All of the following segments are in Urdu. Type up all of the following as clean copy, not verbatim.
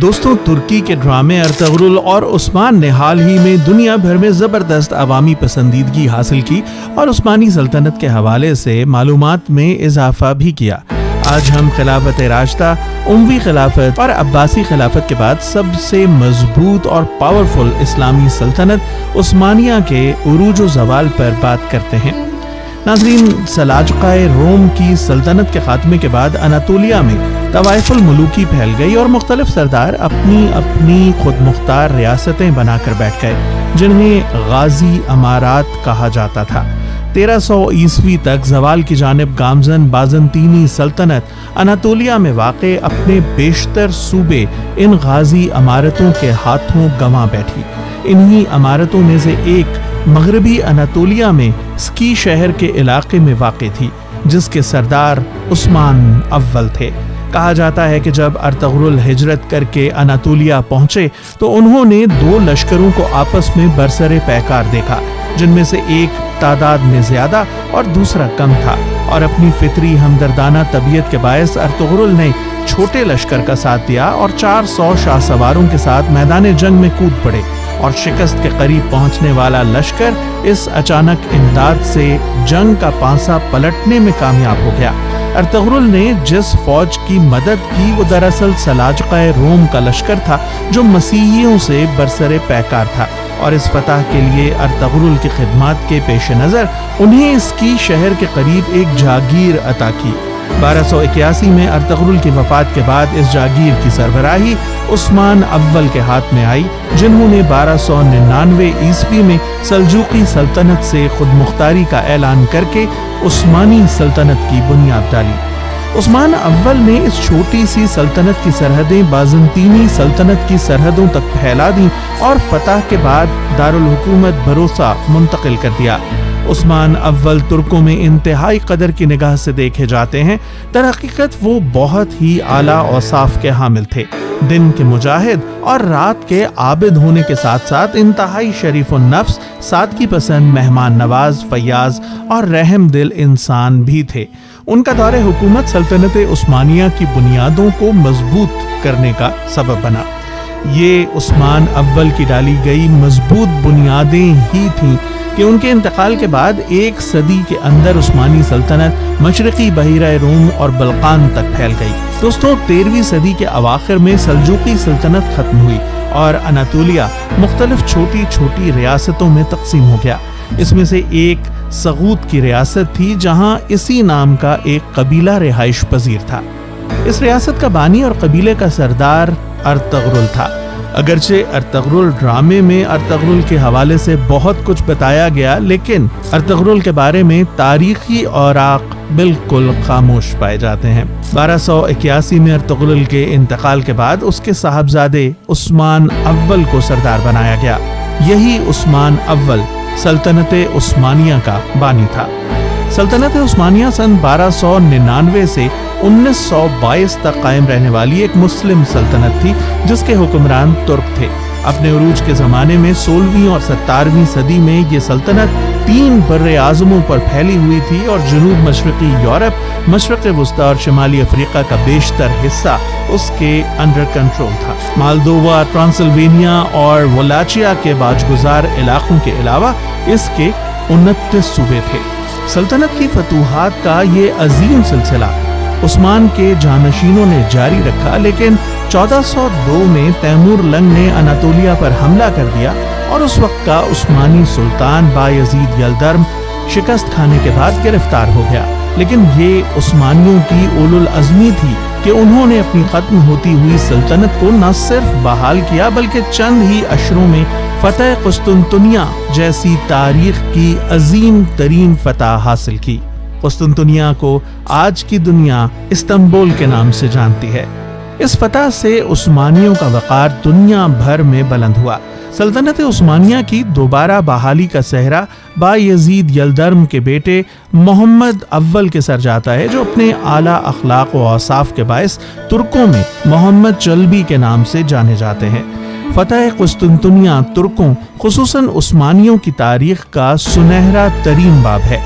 دوستوں، ترکی کے ڈرامے ارطغرل اور عثمان نے حال ہی میں دنیا بھر میں زبردست عوامی پسندیدگی حاصل کی اور عثمانی سلطنت کے حوالے سے معلومات میں اضافہ بھی کیا۔ آج ہم خلافت راشدہ، اموی خلافت اور عباسی خلافت کے بعد سب سے مضبوط اور پاورفل اسلامی سلطنت عثمانیہ کے عروج و زوال پر بات کرتے ہیں۔ ناظرین، سلاجقہ روم کی سلطنت کے خاتمے کے بعد اناطولیہ میں طوائف الملوکی پھیل گئی اور مختلف سردار اپنی اپنی خود مختار ریاستیں بنا کر بیٹھ گئے، جنہیں غازی امارات کہا جاتا تھا۔ 1300 عیسوی تک زوال کی جانب گامزن بازنطینی سلطنت اناطولیہ میں واقع اپنے بیشتر صوبے ان غازی امارتوں کے ہاتھوں گنوا بیٹھی۔ انہی امارتوں میں سے ایک مغربی اناطولیہ میں سکی شہر کے علاقے میں واقع تھی، جس کے سردار عثمان اول تھے۔ کہا جاتا ہے کہ جب ارطغرل ہجرت کر کے اناطولیہ پہنچے تو انہوں نے 2 لشکروں کو آپس میں برسر پیکار دیکھا، جن میں سے ایک تعداد میں زیادہ اور دوسرا کم تھا، اور اپنی فطری ہمدردانہ طبیعت کے باعث ارطغرل نے چھوٹے لشکر کا ساتھ دیا اور 400 شاہ سواروں کے ساتھ میدان جنگ میں کود پڑے، اور شکست کے قریب پہنچنے والا لشکر اس اچانک امداد سے جنگ کا پانسا پلٹنے میں کامیاب ہو گیا۔ ارطغرل نے جس فوج کی مدد کی وہ دراصل سلاجقہ روم کا لشکر تھا، جو مسیحیوں سے برسر پیکار تھا، اور اس فتح کے لیے ارطغرل کی خدمات کے پیش نظر انہیں اس کی شہر کے قریب ایک جاگیر عطا کی۔ 1281 میں ارطغرل کی وفات کے بعد اس جاگیر کی سربراہی عثمان اول کے ہاتھ میں آئی، جنہوں نے 1299 عیسوی میں سلجوقی سلطنت سے خود مختاری کا اعلان کر کے عثمانی سلطنت کی بنیاد ڈالی۔ عثمان اول نے اس چھوٹی سی سلطنت کی سرحدیں بازنطینی سلطنت کی سرحدوں تک پھیلا دیں اور فتح کے بعد دارالحکومت بھروسہ منتقل کر دیا۔ عثمان اول ترکوں میں انتہائی قدر کی نگاہ سے دیکھے جاتے ہیں۔ در حقیقت وہ بہت ہی اعلیٰ اوصاف کے حامل تھے، دن کے مجاہد اور رات کے عابد ہونے کے ساتھ ساتھ انتہائی شریف النفس، سادگی پسند، مہمان نواز، فیاض اور رحم دل انسان بھی تھے۔ ان کا دور حکومت سلطنت عثمانیہ کی بنیادوں کو مضبوط کرنے کا سبب بنا۔ یہ عثمان اول کی ڈالی گئی مضبوط بنیادیں ہی تھیں کہ ان کے انتقال کے بعد 1 صدی کے اندر عثمانی سلطنت مشرقی بحیرہ روم اور بلقان تک پھیل گئی۔ دوستوں، 13ویں صدی کے اواخر میں سلجوقی سلطنت ختم ہوئی اور اناطولیہ مختلف چھوٹی چھوٹی ریاستوں میں تقسیم ہو گیا۔ اس میں سے ایک سغوت کی ریاست تھی، جہاں اسی نام کا ایک قبیلہ رہائش پذیر تھا۔ اس ریاست کا بانی اور قبیلے کا سردار ارطغرل تھا۔ اگرچہ ارطغرل ڈرامے میں ارطغرل کے حوالے سے بہت کچھ بتایا گیا، لیکن ارطغرل کے بارے میں تاریخی اوراق بالکل خاموش پائے جاتے ہیں۔ 1281 میں ارطغرل کے انتقال کے بعد اس کے صاحبزادے عثمان اول کو سردار بنایا گیا۔ یہی عثمان اول سلطنت عثمانیہ کا بانی تھا۔ سلطنت عثمانیہ سن 1299 سے 1922 تک قائم رہنے والی ایک مسلم سلطنت تھی، جس کے حکمران ترک تھے۔ اپنے عروج کے زمانے میں 16ویں اور 17ویں صدی میں یہ سلطنت 3 بر اعظموں پر پھیلی ہوئی تھی اور جنوب مشرقی یورپ، مشرق وسطی اور شمالی افریقہ کا بیشتر حصہ اس کے انڈر کنٹرول تھا۔ مالدووا، ٹرانسلوینیا اور ولاچیا کے باجگزار علاقوں کے علاوہ اس کے 29 صوبے تھے۔ سلطنت کی فتوحات کا یہ عظیم سلسلہ عثمان کے جانشینوں نے جاری رکھا، لیکن 1402 میں تیمور لنگ نے اناطولیہ پر حملہ کر دیا اور اس وقت کا عثمانی سلطان بایزید یلدرم شکست کھانے کے بعد گرفتار ہو گیا۔ لیکن یہ عثمانیوں کی اولو العزمی تھی کہ انہوں نے اپنی ختم ہوتی ہوئی سلطنت کو نہ صرف بحال کیا بلکہ چند ہی اشروں میں فتح قسطنطنیہ جیسی تاریخ کی عظیم ترین فتح حاصل کی۔ قسطنطنیہ کو آج کی دنیا استنبول کے نام سے جانتی ہے۔ اس فتح سے عثمانیوں کا وقار دنیا بھر میں بلند ہوا۔ سلطنت عثمانیہ کی دوبارہ بحالی کا صحرا بایزید یلدرم کے بیٹے محمد اول کے سر جاتا ہے، جو اپنے اعلیٰ اخلاق و اوصاف کے باعث ترکوں میں محمد چلبی کے نام سے جانے جاتے ہیں۔ فتح قسطنطنیہ ترکوں خصوصاً عثمانیوں کی تاریخ کا سنہرا ترین باب ہے۔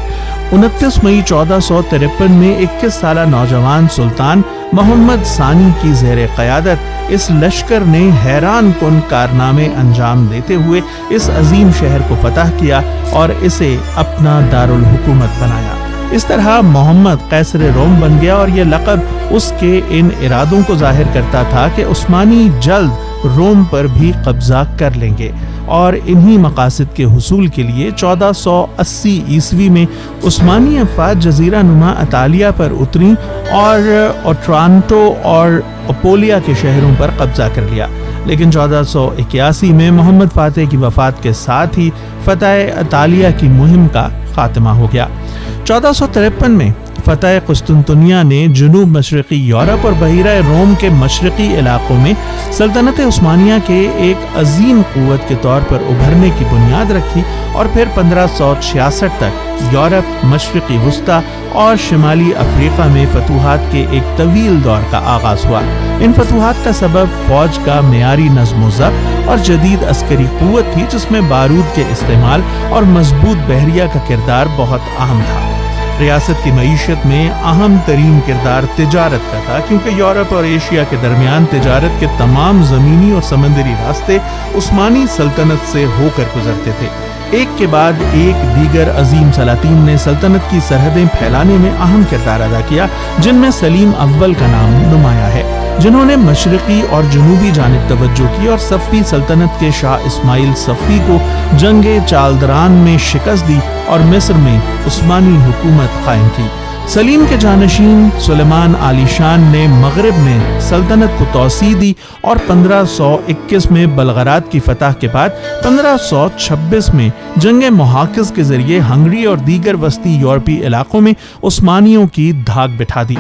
29 مئی 1453 میں 21 سالہ نوجوان سلطان محمد ثانی کی زیر قیادت اس لشکر نے حیران کن کارنامے انجام دیتے ہوئے اس عظیم شہر کو فتح کیا اور اسے اپنا دارالحکومت بنایا۔ اس طرح محمد قیصر روم بن گیا اور یہ لقب اس کے ان ارادوں کو ظاہر کرتا تھا کہ عثمانی جلد روم پر بھی قبضہ کر لیں گے، اور انہی مقاصد کے حصول کے لیے 1480 عیسوی میں عثمانی افواج جزیرہ نما اطالیہ پر اتریں اور اوٹرانٹو اور اپولیا کے شہروں پر قبضہ کر لیا، لیکن 1481 میں محمد فاتح کی وفات کے ساتھ ہی فتح اطالیہ کی مہم کا خاتمہ ہو گیا۔ 1453 میں فتح قسطنطنیہ نے جنوب مشرقی یورپ اور بحیرہ روم کے مشرقی علاقوں میں سلطنت عثمانیہ کے ایک عظیم قوت کے طور پر ابھرنے کی بنیاد رکھی، اور پھر 1566 تک یورپ، مشرقی وسطی اور شمالی افریقہ میں فتوحات کے ایک طویل دور کا آغاز ہوا۔ ان فتوحات کا سبب فوج کا معیاری نظم و ضبط اور جدید عسکری قوت تھی، جس میں بارود کے استعمال اور مضبوط بحریہ کا کردار بہت اہم تھا۔ ریاست کی معیشت میں اہم ترین کردار تجارت کا تھا، کیونکہ یورپ اور ایشیا کے درمیان تجارت کے تمام زمینی اور سمندری راستے عثمانی سلطنت سے ہو کر گزرتے تھے۔ ایک کے بعد ایک دیگر عظیم سلاطین نے سلطنت کی سرحدیں پھیلانے میں اہم کردار ادا کیا، جن میں سلیم اول کا نام نمایاں ہے، جنہوں نے مشرقی اور جنوبی جانب توجہ کی اور صفوی سلطنت کے شاہ اسماعیل صفوی کو جنگ چالدران میں شکست دی اور مصر میں عثمانی حکومت قائم کی۔ سلیم کے جانشین سلیمان عالی شان نے مغرب میں سلطنت کو توسیع دی اور 1521 میں بلغراد کی فتح کے بعد 1526 میں جنگ محاقز کے ذریعے ہنگری اور دیگر وسطی یورپی علاقوں میں عثمانیوں کی دھاک بٹھا دی۔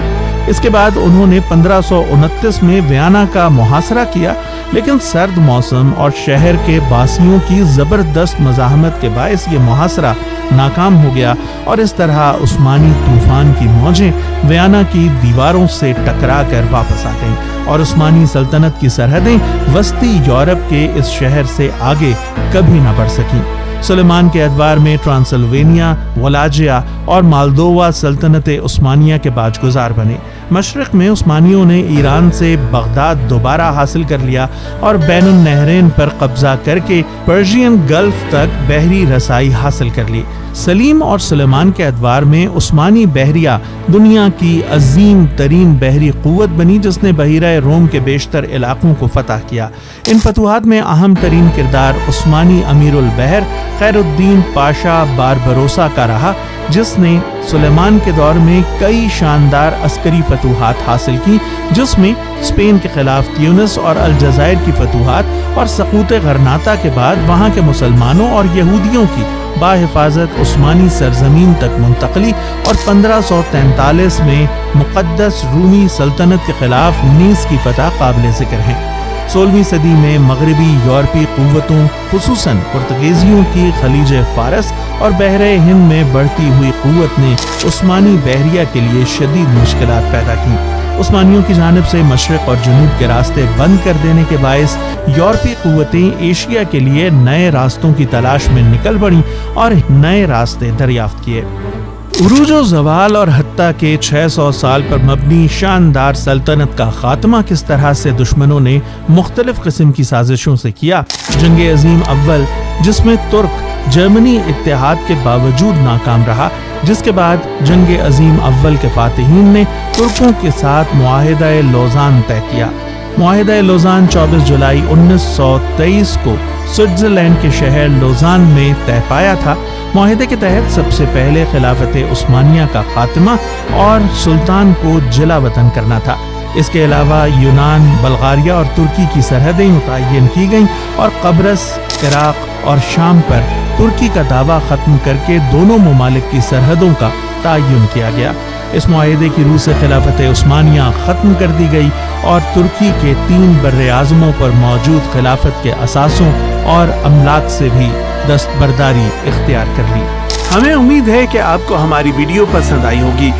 اس کے بعد انہوں نے 1529 میں ویانا کا محاصرہ کیا، لیکن سرد موسم اور شہر کے باسیوں کی زبردست مزاحمت کے باعث یہ محاصرہ ناکام ہو گیا، اور اس طرح عثمانی طوفان کی موجیں ویانا کی دیواروں سے ٹکرا کر واپس آ گئیں، اور عثمانی سلطنت کی سرحدیں وسطی یورپ کے اس شہر سے آگے کبھی نہ بڑھ سکیں۔ سلیمان کے ادوار میں ٹرانسلوینیا، ولاجیا اور مالدووا سلطنت عثمانیہ کے باج گزار بنے۔ مشرق میں عثمانیوں نے ایران سے بغداد دوبارہ حاصل کر لیا اور بین النہرین پر قبضہ کر کے پرشین گلف تک بحری رسائی حاصل کر لی۔ سلیم اور سلیمان کے ادوار میں عثمانی بحریہ دنیا کی عظیم ترین بحری قوت بنی، جس نے بحیرہ روم کے بیشتر علاقوں کو فتح کیا۔ ان فتوحات میں اہم ترین کردار عثمانی امیر البحر خیر الدین پاشا باربروسا کا رہا، جس نے سلیمان کے دور میں کئی شاندار عسکری فتوحات حاصل کی، جس میں اسپین کے خلاف تیونس اور الجزائر کی فتوحات اور سقوط غرناطہ کے بعد وہاں کے مسلمانوں اور یہودیوں کی باحفاظت عثمانی سرزمین تک منتقلی، اور 1543 میں مقدس رومی سلطنت کے خلاف نیس کی فتح قابل ذکر ہیں۔ 16ویں صدی میں مغربی یورپی قوتوں خصوصاً پرتگیزیوں کی خلیج فارس اور بحر ہند میں بڑھتی ہوئی قوت نے عثمانی بحریہ کے لیے شدید مشکلات پیدا کی۔ عثمانیوں کی جانب سے مشرق اور جنوب کے راستے بند کر دینے کے باعث یورپی قوتیں ایشیا کے لیے نئے راستوں کی تلاش میں نکل پڑیں اور نئے راستے دریافت کیے۔ عروج و زوال اور حتیٰ کہ 600 سال پر مبنی شاندار سلطنت کا خاتمہ کس طرح سے دشمنوں نے مختلف قسم کی سازشوں سے کیا۔ جنگ عظیم اول، جس میں ترک جرمنی اتحاد کے باوجود ناکام رہا، جس کے بعد جنگ عظیم اول کے فاتحین نے ترکوں کے ساتھ معاہدہ لوزان طے کیا۔ معاہدہ لوزان 24 جولائی 1923 کو سوئٹزرلینڈ کے شہر لوزان میں طے پایا تھا۔ معاہدے کے تحت سب سے پہلے خلافت عثمانیہ کا خاتمہ اور سلطان کو جلا وطن کرنا تھا۔ اس کے علاوہ یونان، بلغاریہ اور ترکی کی سرحدیں متعین کی گئیں اور قبرص، عراق اور شام پر ترکی کا دعویٰ ختم کر کے دونوں ممالک کی سرحدوں کا تعین کیا گیا۔ اس معاہدے کی روح سے خلافت عثمانیہ ختم کر دی گئی اور ترکی کے 3 بر اعظموں پر موجود خلافت کے اثاثوں اور املاک سے بھی دستبرداری اختیار کر لی۔ ہمیں امید ہے کہ آپ کو ہماری ویڈیو پسند آئی ہوگی۔